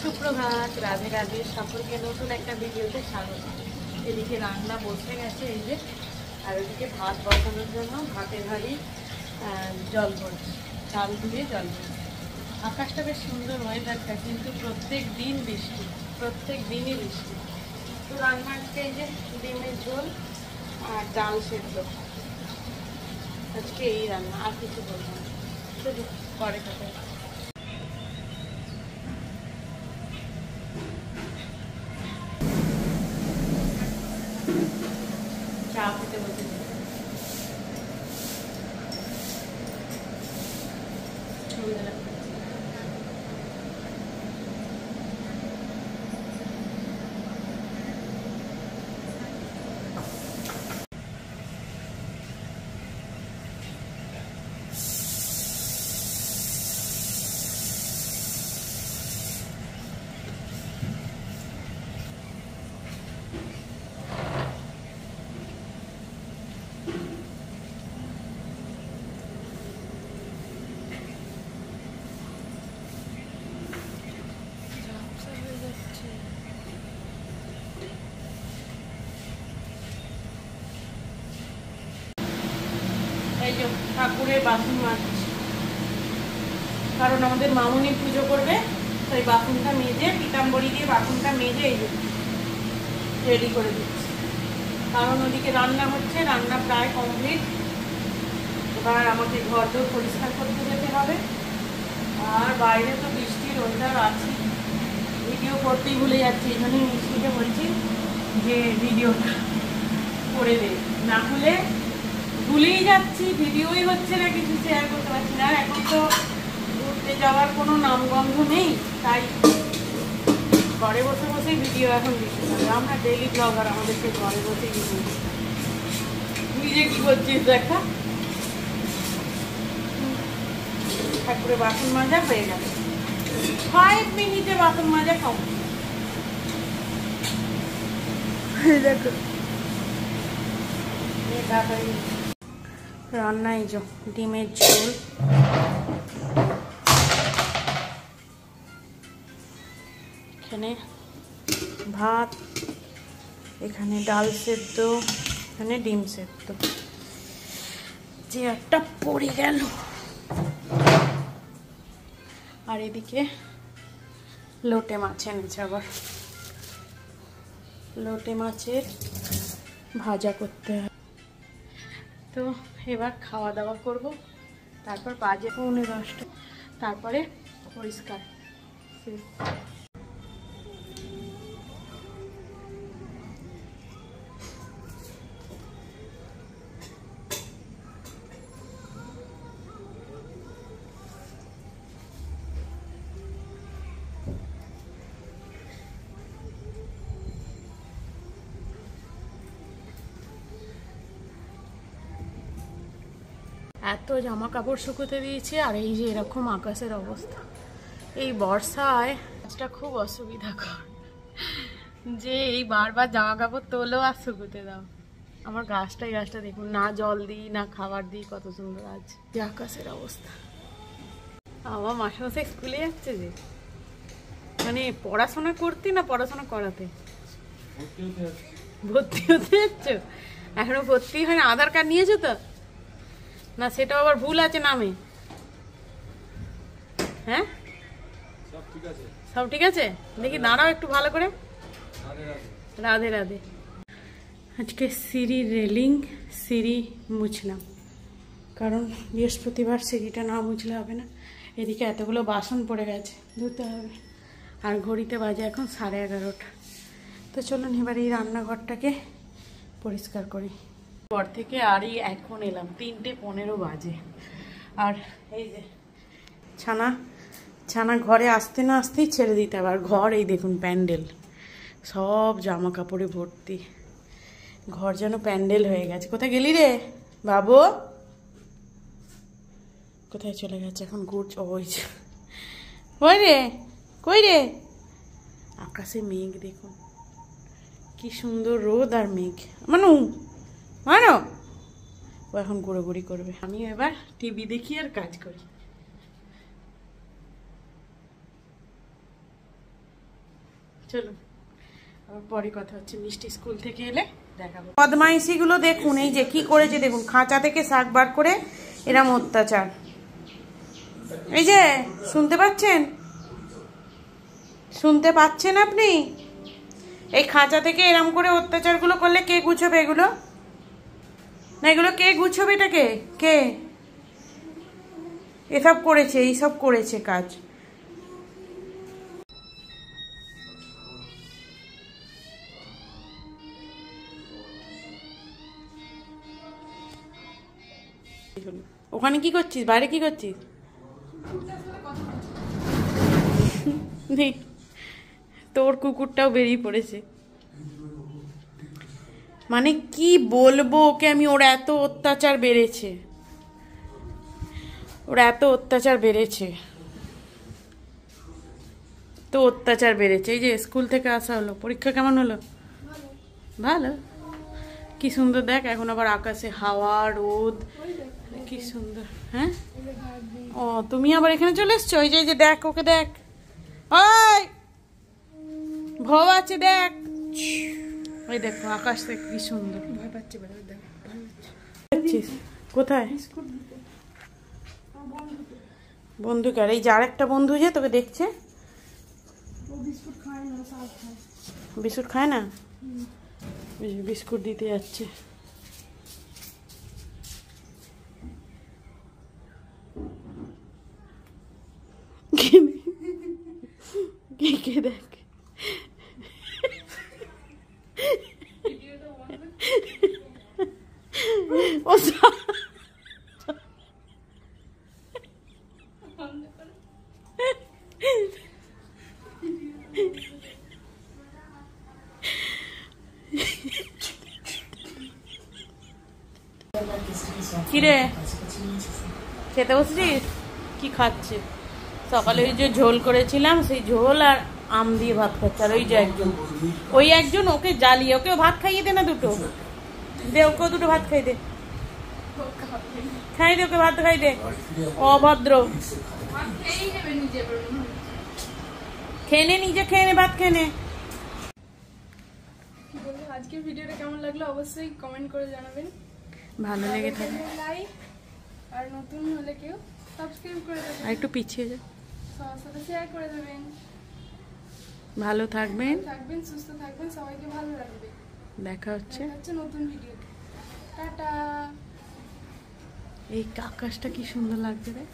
সুপ্রভাত, রাধে রাধে, সকলকে নতুন একটা ভিডিওতে স্বাগত। এদিকে রান্না বসে গেছে এই যে, আর ওদিকে ভাত বসানোর জন্য ভাতের হাঁড়ি জল ভরছে, চাল ধুয়ে জল ভরছে। আকাশটা বেশ সুন্দর ওয়েদারটা, কিন্তু প্রত্যেক দিন বৃষ্টি, প্রত্যেক দিনই বৃষ্টি। তো রান্না আজকে এই যে ডিমের ঝোল আর ডাল সেদ্ধ, আজকে এই রান্না, আর কিছু বলবো না। শুধু পরে কথা চা খেতে বসে ঠাকুরের বাসন মাজছি, কারণ আমাদের মামুনি পুজো করবে, তাই বাসনটা মেজে পিতাম্বরী দিয়ে বাসনটা মেজে এই রেডি করে দিচ্ছি। কারণ ওদিকে রান্না হচ্ছে, রান্না প্রায় কমপ্লিট। এবার আমাকে ঘর দোর পরিষ্কার করতে যেতে হবে, আর বাইরে তো বৃষ্টির ওয়েদার আছে। ভিডিও করতেই ভুলে যাচ্ছি, এই জন্যই মিষ্টিকে বলছি যে ভিডিওটা করে দে, না হলে ভুলেই যাচ্ছি, ভিডিওই হচ্ছে না, কিছু শেয়ার করতে পারছি না। এখন তো ঘুরতে যাওয়ার কোনো নামগন্ধ নেই, তাই ঘরে বসে বসেই ভিডিও এখন দিতে হবে। আমরা ডেইলি ব্লগার, আমাদেরকে ঘরে বসেই ভিডিও। নিজে কি করছিস দেখা। ঠাকুরে বাসন মাজা হয়ে গেল, 5 মিনিটে বাসন মাজা কমপ্লিট। দেখো রান্না, এই যে ডিমের ঝোল, এখানে ভাত, এখানে ডাল সেদ্ধ, এখানে ডিম সেদ্ধ। চেয়ারটা পড়ে গেল। আর এদিকে লোটে মাছ এনেছে, আবার লোটে মাছের ভাজা করতে হয়। তো এবার খাওয়া দাওয়া করব, তারপর বাজে 9:30, তারপরে পরিষ্কার। এত জামা কাপড় শুকোতে দিয়েছি, আর এই যে এরকম আকাশের অবস্থা। এই বর্ষায় কাজটা খুব অসুবিধাকর, যে এই বারবার জামা কাপড় তোলো আর শুকোতে দাও। আমার গাছটা দেখুন, না জল দিই না খাবার দিই, কত সুন্দর আছে। যে আকাশের অবস্থা। আমার মাসে স্কুলে যাচ্ছে, যে মানে পড়াশোনা করতে না পড়াশোনা করাতে ভর্তি হতে যাচ্ছ? এখনো ভর্তি হয় না? আধার কার্ড নিয়েছো তো না? সেটাও আবার ভুল আছে নামে। হ্যাঁ, সব ঠিক আছে। দেখি দাঁড়াও একটু ভালো করে। রাধে রাধে। আজকে সিঁড়ি রেলিং, সিঁড়ি মুছলাম, কারণ বৃহস্পতিবার সিঁড়িটা না মুছলে হবে না। এদিকে এতগুলো বাসন পড়ে গেছে, ধুতে হবে। আর ঘড়িতে বাজে এখন 11:30। তো চলুন এবার এই রান্নাঘরটাকে পরিষ্কার করি। পর থেকে আরই এখন এলাম, 3:15 বাজে। আর এই যে ছানা ঘরে আসতে না আসতেই ছেড়ে দিতে হবে। আর ঘর এই দেখুন, প্যান্ডেল, সব জামা কাপড়ে ভর্তি। ঘর যেন প্যান্ডেল হয়ে গেছে। কোথায় গেলি রে বাবু? কোথায় চলে গেছে এখন? ঘুরছে ওই রে, কই রে? আকাশে মেঘ দেখুন, কি সুন্দর রোদ আর মেঘ। মানু ও এখন ঘোরাঘুরি করবে, আমি এবার টিভি দেখি আর কাজ করি। চলুন আবার পরে কথা হচ্ছে, মিষ্টি স্কুল থেকে এলে দেখাবো। বদমাইশিগুলো দেখুন, এই যে কি করেছে দেখুন, খাঁচা থেকে শাক বার করে এরম অত্যাচার। এই যে শুনতে পাচ্ছেন, শুনতে পাচ্ছেন আপনি? এই খাঁচা থেকে এরম করে অত্যাচারগুলো করলে কে গুছোবে এগুলো? না এগুলো কে গুছোবে? এটাকে কে এসব করেছে? এইসব করেছে কাজ। ওখানে কি করছিস? বাইরে কি করছিস? তোর কুকুরটাও বেরিয়ে পড়েছে। মানে কি বলবো ওকে আমি, ওর এত অত্যাচার বেড়েছে, ওর এত অত্যাচার বেড়েছে, তো অত্যাচার বেড়েছে। এই যে স্কুল থেকে আসা হলো, পরীক্ষা কেমন হলো? ভালো। কি সুন্দর দেখ, এখন আবার আকাশে হাওয়া রোদ, কি সুন্দর। হ্যাঁ ও তুমি আবার এখানে চলে এসছো? ওই যে দেখ, ওকে দেখ, ওই ভৌ আছে দেখ, ওই দেখো আকাশ দেখ কি সুন্দর। ভয় পাচ্ছে, কোথায় বন্ধু? কার এই যে আর একটা বন্ধু যে তোকে দেখছে, বিস্কুট খায় না, বিস্কুট দিতে যাচ্ছে। কে দেখ, ও কিরে খেতে বসছিস? কি খাচ্ছে? সকালে ওই যে ঝোল করেছিলাম, সেই ঝোল আর আম দিয়ে ভাত খাচ্ছে। আর ওই একজন ওকে জ্বালিয়ে, ওকে ভাত খাইয়ে দে না দুটো, দে ওকেও দুটো ভাত খাই দে, খাই দে ওকে ভাত খাই দে। অভদ্র, খেয়ে নে, নিজে খেয়ে নে, ভাত খেয়ে নে। আজকের ভিডিওটা কেমন লাগলো অবশ্যই কমেন্ট করে জানাবেন। ভালো লেগে থাকে লাইক, আর নতুন হলে কেউ সাবস্ক্রাইব করে দেবেন, আর একটু পিছিয়ে যা, সবার সাথে শেয়ার করে দেবেন। ভালো থাকবেন, সুস্থ থাকবেন, সবাইকে ভালো রাখবেন। দেখা হচ্ছে নতুন ভিডিও। টাটা। এই আকাশটা কি সুন্দর লাগছে রে।